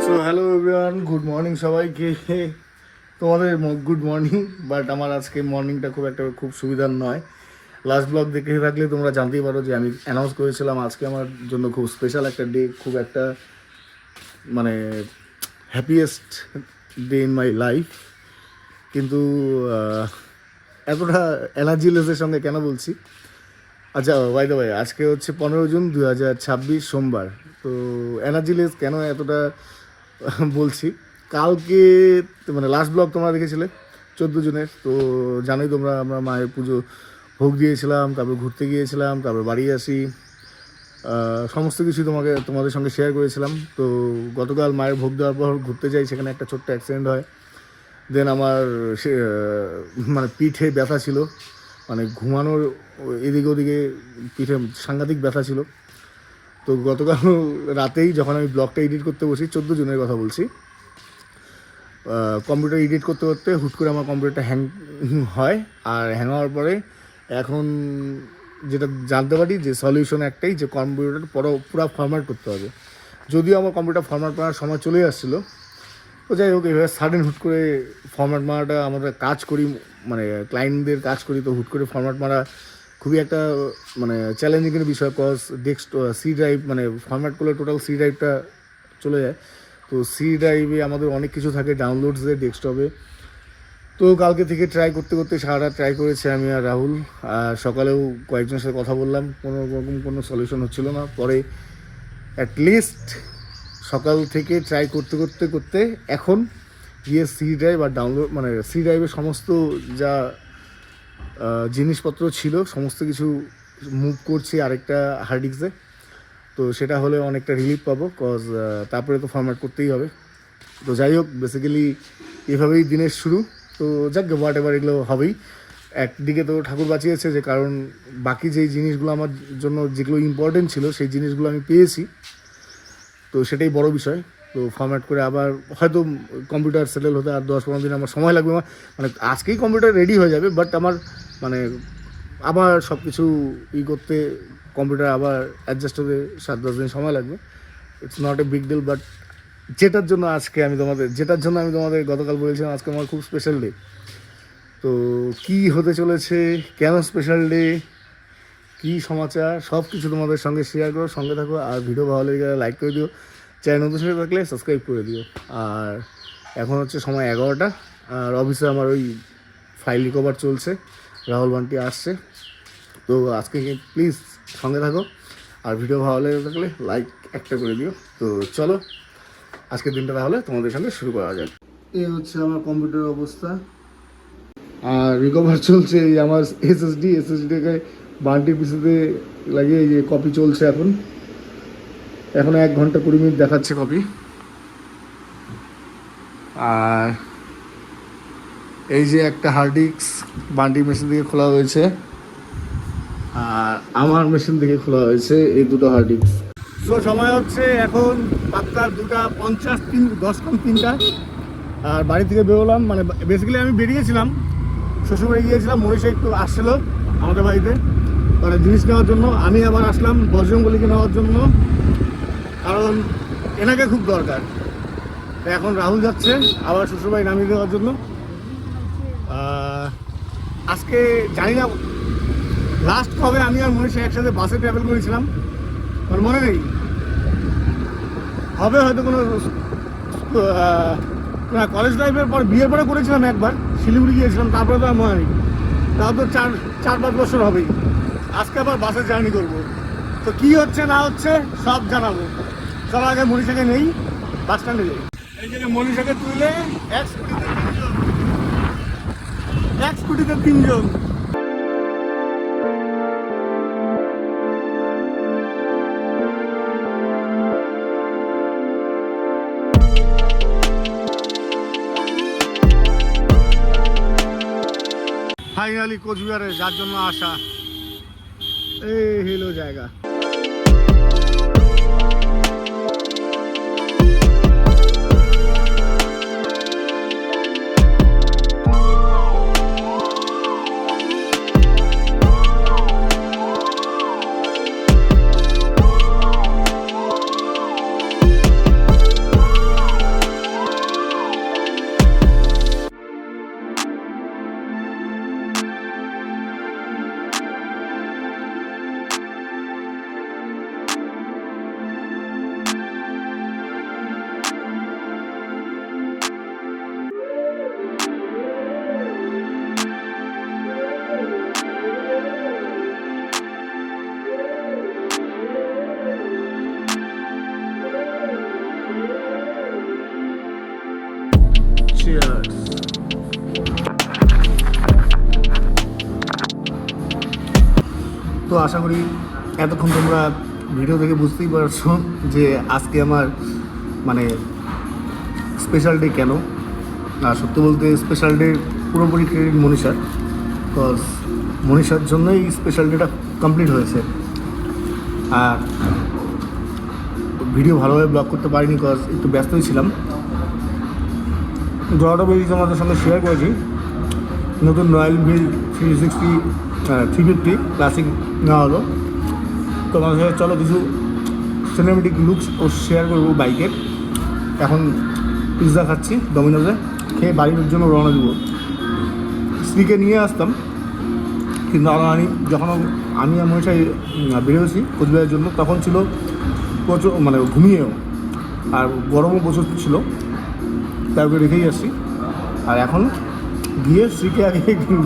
So hello everyone, good morning সবাইকে। তোমাদের good morning, but আমার আজকে মর্নিংটা খুব সুবিধার নয়। লাস্ট ব্লগ দেখে থাকলে তোমরা জানতেই পারো যে আমি অ্যানাউন্স করেছিলাম আজকে আমার জন্য খুব স্পেশাল একটা ডে, খুব একটা মানে happiest day in my life. কিন্তু এতটা এনার্জিলেসের সঙ্গে কেন বলছি? আচ্ছা, বাই দ্য ওয়ে, আজকে হচ্ছে 15 জুন 2026 সোমবার। তো এনার্জিলেস কেন এতটা বলছি, কালকে মানে লাস্ট ব্লগ তোমরা দেখেছিলে 14 জুনের। তো জানোই তোমরা, আমরা মায়ের পুজো ভোগ দিয়েছিলাম, তারপর ঘুরতে গিয়েছিলাম, তারপর বাড়ি আসি, সমস্ত কিছু তোমাদের সঙ্গে শেয়ার করেছিলাম। তো গতকাল মায়ের ভোগ দেওয়ার পর ঘুরতে যাই, সেখানে একটা ছোট্ট অ্যাক্সিডেন্ট হয়। দেন আমার সে মানে পিঠে ব্যথা ছিল, মানে ঘুমানোর এদিকে ওদিকে পিঠে সাংঘাতিক ব্যথা ছিল। তো গতকাল রাতেই যখন আমি ব্লগটা এডিট করতে বসি, 14 জুনের কথা বলছি, কম্পিউটার এডিট করতে করতে হুট করে আমার কম্পিউটারটা হ্যাং হয়। আর হ্যাং হওয়ার পরে এখন যেটা জানতে পারি যে সলিউশন একটাই, যে কম্পিউটার পুরো ফরম্যাট করতে হবে। যদিও আমার কম্পিউটার ফরম্যাট করার সময় চলে আসছিলো, তো যাই হোক, এভাবে সাডেন হুট করে ফরম্যাট মারাটা, আমাদের কাজ করি মানে ক্লায়েন্টদের কাজ করি, তো হুট করে ফরম্যাট মারা খুবই একটা মানে চ্যালেঞ্জিংয়ের বিষয়। কজ সি ড্রাইভ মানে ফরম্যাট করলে টোটাল সি ড্রাইভটা চলে যায়। তো সি ড্রাইভে আমাদের অনেক কিছু থাকে ডাউনলোডসে ডেস্কটপে। তো কালকে থেকে ট্রাই করতে করতে সারা রাত ট্রাই করেছে আমি আর রাহুল, আর সকালেও কয়েকজনের সাথে কথা বললাম, কোনো সলিউশন হচ্ছিল না। পরে অ্যাটলিস্ট সকাল থেকে ট্রাই করতে করতে করতে এখন গিয়ে সি ড্রাইভ আর ডাউনলোড মানে সি ড্রাইভের সমস্ত যা জিনিসপত্র ছিল সমস্ত কিছু মুভ করছি আরেকটা হার্ড ডিস্কে। তো সেটা হলে অনেকটা রিলিফ পাবো, কজ তারপরে তো ফরম্যাট করতেই হবে। তো যাই হোক, বেসিক্যালি এভাবেই দিনের শুরু। তো যাক, হোয়াট এভার, এগুলো হবেই। একদিকে তো ঠাকুর বাঁচিয়েছে, যে কারণ বাকি যেই জিনিসগুলো আমার জন্য যেগুলো ইম্পর্টেন্ট ছিল সেই জিনিসগুলো আমি পেয়েছি, তো সেটাই বড় বিষয়। তো ফরম্যাট করে আবার হয়তো কম্পিউটার সেটেল হতে আর 10-15 দিন আমার সময় লাগবে। মানে আজকেই কম্পিউটার রেডি হয়ে যাবে, বাট আমার মানে আবার সব কিছু করতে কম্পিউটার আবার অ্যাডজাস্ট হতে 7-10 দিন সময় লাগবে। It's not a big deal, but যেটার জন্য আমি তোমাদের গতকাল বলেছিলাম আজকে আমার খুব স্পেশাল ডে। তো কী হতে চলেছে, কেন স্পেশাল ডে, কী সমাচার, সব কিছু তোমাদের সঙ্গে শেয়ার করো, সঙ্গে থাকো। আর ভিডিও ভালো লেগে গেলে লাইক করে দিও, চ্যানেল নতুন সাথে থাকলে সাবস্ক্রাইব করে দিও। আর এখন হচ্ছে সময় 11টা, আর অফিসে আমার ওই ফাইল রিকভার চলছে, রাহুল বান্টি আসছে। তো আজকে প্লিজ সঙ্গে থাকো, আর ভিডিও ভালো লেগে থাকলে লাইক একটা করে দিও। তো চলো আজকের দিনটা তাহলে তোমাদের সঙ্গে শুরু করা যাক। এই হচ্ছে আমার কম্পিউটারের অবস্থা, আর রিকভার চলছে। এই আমার এসএসডিকে বান্টির পিসিতে লাগিয়ে এই যে কপি চলছে। এখন 1 ঘন্টা 20 মিনিট দেখাচ্ছে কপি। আর এই যে একটা হার্ড ডিস্ক বান্টির মেশিন থেকে খোলা হয়েছে, আর আমার মেশিন থেকে খোলা হয়েছে, এই দুটো হার্ড ডিস্ক। তো সময় হচ্ছে এখন পাক্কা 2:50, 10:03। আর বাড়ি থেকে বেরোলাম, মানে বেসিক্যালি আমি বেরিয়েছিলাম, শ্বশুরবাড়ি গিয়েছিলাম, মনীষা একটু আসছিলো আমাদের বাড়িতে মানে জিনিস নেওয়ার জন্য। আমি আবার আসলাম বজরঙ্গলিকে নেওয়ার জন্য, কারণ এনাকে খুব দরকার। এখন রাহুল যাচ্ছে আবার শ্বশুরবাড়ি নামিয়ে দেওয়ার জন্য। আজকে জানি না লাস্ট কবে আমি আর মনীষা একসাথে বাসে ট্রাভেল করেছিলাম, আমার মনে নেই। হবে হয়তো কোনো কলেজ লাইফের পর, বিয়ের পরে করেছিলাম একবার, শিলিগুড়ি গিয়েছিলাম, তারপরে তো আর মনে নেই। তাও তো 4-5 বছর হবেই। আজকে আবার বাসে জার্নি করবো। তো কী হচ্ছে না হচ্ছে সব জানাবো। সবার আগে মনীষাকে নেই, বাস স্ট্যান্ডে যাই। এই জন্য মনীষাকে তুলে এক স্কুটিতে 3 জন। ফাইনালি কোচবিহারে, যার জন্য আসা, এই হলো জায়গা। Cheers. তো আশা করি এতক্ষণ তোমরা ভিডিও দেখে বুঝতেই পারছো যে আজকে আমার মানে স্পেশাল ডে কেন। আর সত্যি বলতে স্পেশাল ডে পুরোপুরি ক্রেডিট মনীষার, বিকজ মনীষার জন্যই স্পেশাল ডেটা কমপ্লিট হয়েছে। আর ভিডিও ভালোভাবে ব্লগ করতে পারিনি বিকজ একটু ব্যস্তই ছিলাম। যতটা বেশি তোমাদের সঙ্গে শেয়ার করেছি, নতুন রয়্যাল এনফিল্ড 350 ক্লাসিক নেওয়া হলো। তোমাদের সাথে চলো কিছু সিনেমেটিক লুকস ও শেয়ার করবো বাইকের। এখন পিৎজা খাচ্ছি ডমিনোজে, খেয়ে বাড়ির জন্য রওনা দেবো। স্ত্রীকে নিয়ে আসতাম, কিন্তু আমি যখন আমি আমার সাথে বেরোয়েছি কোচবিহারের জন্য, তখন ছিল প্রচুর মানে ঘুমিয়েও, আর গরমও প্রচুর ছিল, তারপরে রেখেই আসছি। আর এখন গিয়ে স্ত্রীকে আগে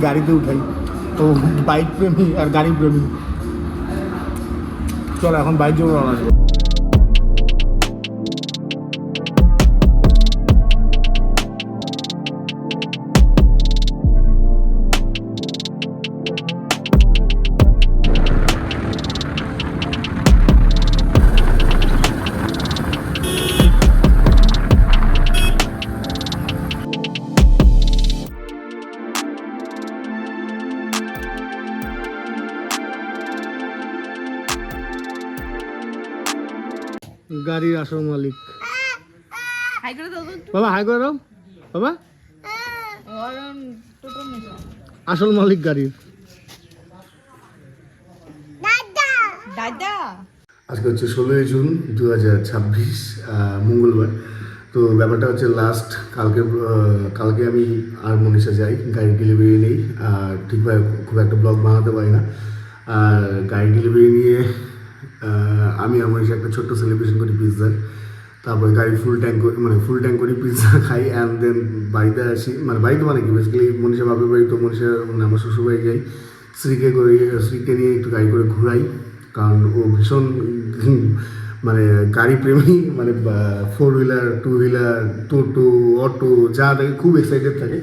গাড়িতে উঠাই। তো বাইক প্রেমী আর গাড়ি প্রেমী, চলো এখন বাইক জন্য রওনা দেবো। গাড়ির আসল মালিক বাবা, হাই করে দাও বাবা। আসল মালিক গাড়ির আজকে হচ্ছে 16 জুন 2026 মঙ্গলবার। তো ব্যাপারটা হচ্ছে লাস্ট কালকে আমি আর মনীষা যাই, গাড়ি ডেলিভারি নেই, আর ঠিকভাবে খুব একটা ব্লগ বানাতে পারি না। আর গাড়ি ডেলিভারি নিয়ে আমি আমার একটা ছোট্ট সেলিব্রেশন করি পিৎজার। তারপরে গাড়ি ফুল ট্যাঙ্ক করি পিৎজা খাই, অ্যান্ড দেন বাড়িতে আসি। মানে বাড়িতে মানে কি বেসিক্যালি মনীষা বাপের বাড়ি, তো মনীষা মানে আমার শ্বশুরবাড়ি যাই। স্ত্রীকে নিয়ে একটু গাড়ি করে ঘুরাই, কারণ ও ভীষণ মানে গাড়ি প্রেমী, মানে 4 হুইলার 2 হুইলার টোটো অটো যা থাকে খুব এক্সাইটেড থাকে।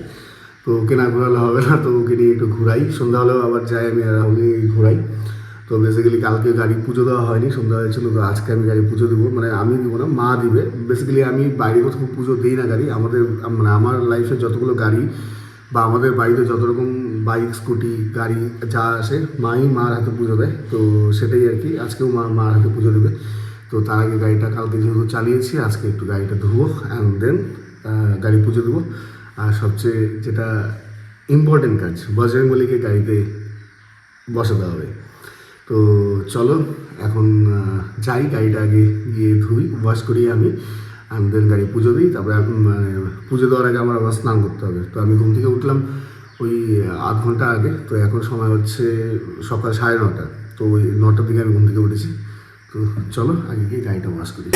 তো ওকে না ঘোরালে হবে না, তো ওকে নিয়ে একটু ঘুরাই। সন্ধ্যা হলেও আবার যাই আমি, আর রাহুল নিয়ে ঘুরাই। তো বেসিক্যালি কালকে গাড়ি পুজো দেওয়া হয়নি, সন্ধ্যা হয়েছিল, তো আজকে আমি গাড়ি পুজো দেবো। মানে আমি দেবো না, মা দিবে। বেসিক্যালি আমি বাইরে কোথাও পুজো দিই না গাড়ি। মানে আমার লাইফে যতগুলো গাড়ি বা আমাদের বাড়িতে যত রকম বাইক স্কুটি গাড়ি যা আসে, মার হাতে পুজো দেয়। তো সেটাই আর কি, আজকেও মার হাতে পুজো দেবে। তো তার আগে গাড়িটা কালকে যেহেতু চালিয়েছি, আজকে একটু গাড়িটা ধুবো, অ্যান্ড দেন গাড়ি পুজো দেবো। আর সবচেয়ে যেটা ইম্পর্টেন্ট কাজ, বজরংবলীকে গাড়িতে বসাতে হবে। তো চলো এখন যাই, গাড়িটা আগে গিয়ে ধুই, ওয়াশ করি আমি, অ্যান্ড দেন গাড়ি পুজো দিই। তারপরে মানে পুজো দেওয়ার আগে আমার আবার স্নান করতে হবে। তো আমি ঘুম থেকে উঠলাম ওই আধ ঘন্টা আগে। তো এখন সময় হচ্ছে সকাল 9:30। তো ওই 9টার দিকে আমি ঘুম থেকে উঠেছি। তো চলো আগে গিয়ে গাড়িটা ওয়াশ করি।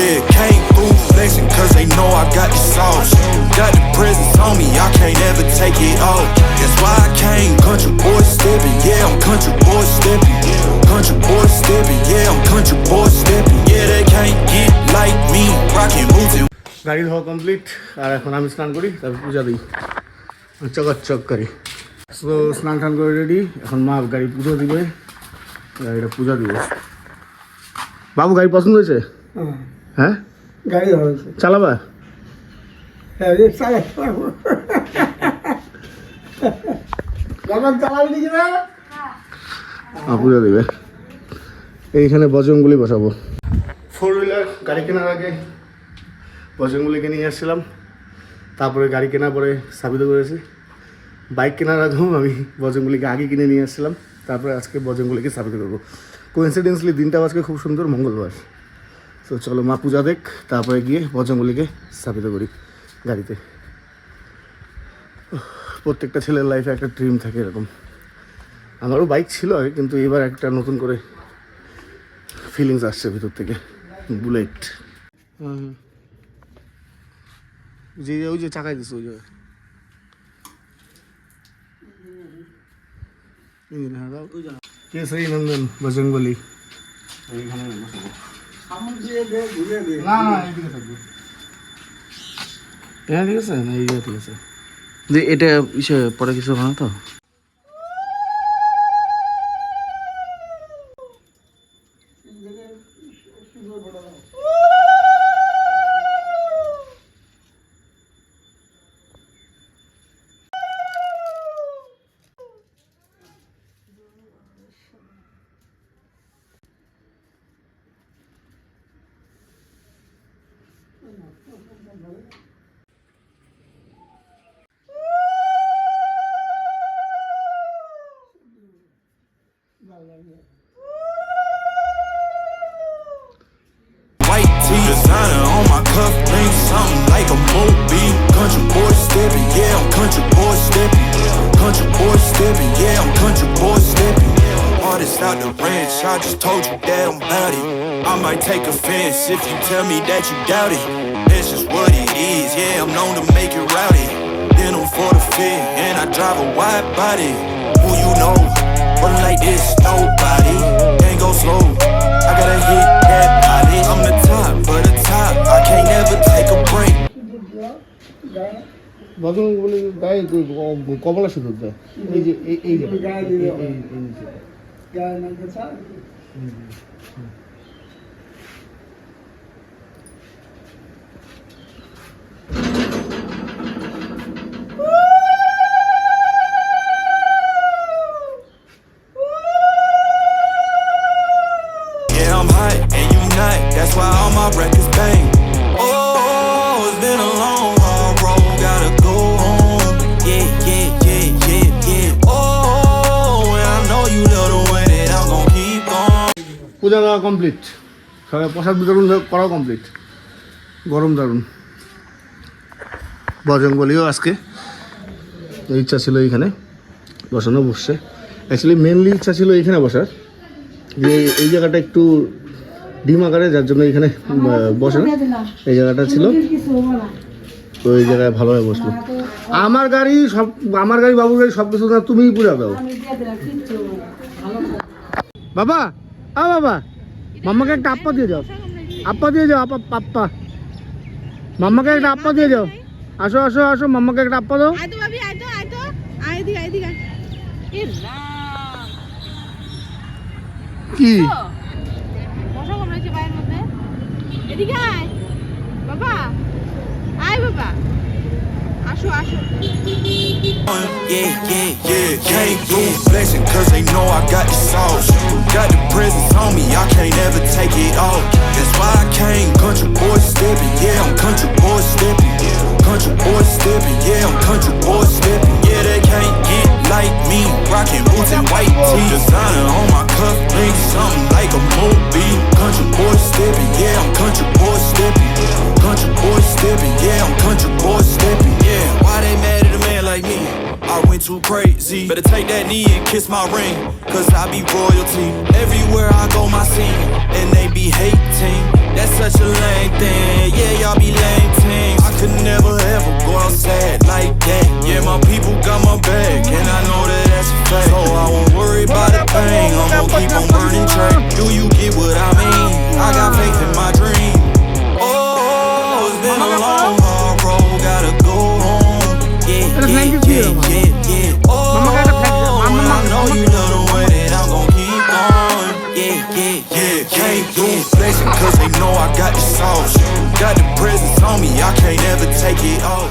গাড়ি ধোয়া কমপ্লিট, আর এখন আমি স্নান করি, তারপর পূজা দিই চক করি। তো স্নান টান করে রেডি, এখন মা গাড়ি পুজো দিবে, গাড়িটা পূজা দিবে। বাবু গাড়ি পছন্দ হয়েছে? হ্যাঁ, গাড়ি হয়েছে, চালাবা? পূজা দিবে। এইখানে বজরংবলী বসাবো। 4 হুইলার গাড়ি কেনার আগে বজরংবলীকে নিয়ে আসছিলাম, তারপরে গাড়ি কেনার পরে স্থাপিত করেছি। বাইক কেনার আগেও আমি বজরংবলীকে আগে কিনে নিয়ে আসছিলাম, তারপরে আজকে বজরংবলীকে স্থাপিত করবো। কোইন্সিডেন্সলি দিনটাও আজকে খুব সুন্দর, মঙ্গলবার। তো চলো মা পূজা দেখ, তারপরে গিয়ে বজরংবলীকে স্থাপিত করি গাড়িতে। প্রত্যেকটা ছেলের লাইফে একটা ড্রিম থাকে এরকম। আমারও বাইক ছিল আগে, কিন্তু এবার একটা নতুন করে ফিলিংস আসছে ভিতর থেকে, বুলেট। যে ওই যে চাকাই দিচ্ছে ওই জায়গায়, কেশরী নন্দন বজরংবলী। এইখানে না, এইদিকে থাকবে। হ্যাঁ ঠিক আছে, না এই ঠিক আছে। যে এটা পরে কিছু হবে না তো? White tee, designer on my cuff, link something like a movie. Country boy stepping, yeah, I'm country boy stepping. Country boy stepping, yeah, I'm country boy stepping. Artist out the ranch, I just told you that I'm bout it. I might take offense if you tell me that you doubt it. That's just what it is, yeah, I'm known to make it rowdy. Then I'm for the fit, and I drive a wide body. Who you know? Running like this, nobody. Can't go slow, I gotta hit that body. I'm the top, for the top, I can't never take a break. ভজন বলে গায়ে কমলা সিঁদুর দেয় এই যে এই যে Yeah, I'm hot and you not, that's why all my records bang. Oh, it's been a long, hard road, gotta go home. Yeah, yeah, yeah, yeah, yeah. Oh, and I know you love the way that I'm gon' keep on. পূজা দেওয়া complete, সবাই প্রসাদ বিতরণ করাও complete. গরম দারুণ। বজরংবলীও আজকে ইচ্ছা ছিল এইখানে বসানো, বসছে। অ্যাকচুয়ালি মেনলি ইচ্ছা ছিল এইখানে বসার, যে এই জায়গাটা একটু ডিম আকারে, যার জন্য এখানে বসে না, এই জায়গাটা ছিল, তো এই জায়গায় ভালোভাবে বসলো। আমার গাড়ি সব, আমার গাড়ি, বাবুর গাড়ি সব কিছু তুমিই পূজা দাও। বাবা, বাবা, মাম্মাকে একটা আপ্পা দিয়ে যাও, আপ্পা দিয়ে যাও, আপ্পা, মাম্মাকে একটা আপ্পা দিয়ে যাও। আসো আসো আসো, মাম্মাকে একটা আপ্পা দাও। কি Yeah, yeah, yeah. Came through flexing cause they know I got the sauce. Got the presents on me, I can't ever take it off. That's why I came country boy stepping. Yeah, I'm country boy stepping. Country boy stepping. Yeah, I'm country boy stepping. Yeah, they can't get like me. Rocking boots and white tee. Designer on my cuff, link something like a movie. Country boy stepping. Yeah, I'm country boy stepping. Country boy stepping. Yeah, I'm country boy stepping. Yeah, why they mad at a man like me? I went too crazy. Better take that knee and kiss my ring, cause I be royalty. Everywhere I go, my scene, and they be hating. That's such a lame thing. Yeah, y'all be lame teams. I could never ever go outside like that. Yeah, my people got my back, and I know that that's a fact. So I won't worry about a thing. I'm gonna keep on burning track. Do you get what I mean? I got faith in my dream. Oh, it's been a long, hard road, gotta go home. Yeah, yeah, yeah, yeah, yeah. Oh, and I know you love the way that I'm gon' keep on. Yeah, yeah, yeah. Came through flexing cause they know I got the sauce. Got the presents on me, I can't ever take it off.